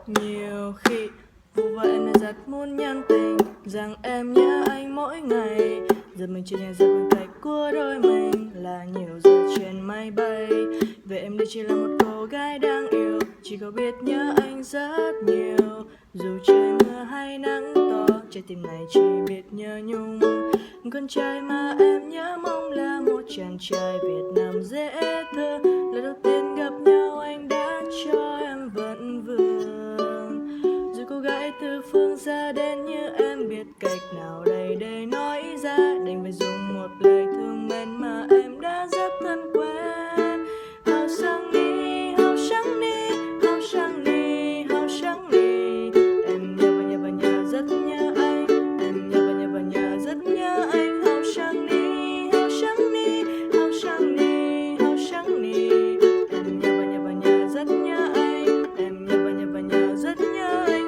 Nhiều khi vụ vợ em lại rất muốn nhắn tin rằng em nhớ anh mỗi ngày. Giờ mình chỉ nhận ra khoảng cách của đôi mình là nhiều giờ trên máy bay. Về em đây chỉ là một cô gái đáng yêu, chỉ có biết nhớ anh rất nhiều. Dù trời mưa hay nắng to, trái tim này chỉ biết nhớ nhung. Con trai mà em nhớ mong là một chàng trai Việt Nam dễ thương. Lần đầu tiên gặp nhau anh đã cho em vẫn vương. Rồi cô gái từ phương xa đến như em biết cách nào đây để nói ra, đành phải dùng một lời thương mến mà em đã rất thân quen. Hào sang đi, hào sang đi, hào sang đi, hào sang đi. Em nhớ và nhớ rất nhớ anh. Em nhớ và nhớ rất nhớ anh. Hào sang đi, hào sang đi, hào sang đi, hào sang đi. Em nhớ và nhớ rất nhớ anh. Em nhớ và nhớ rất nhớ anh.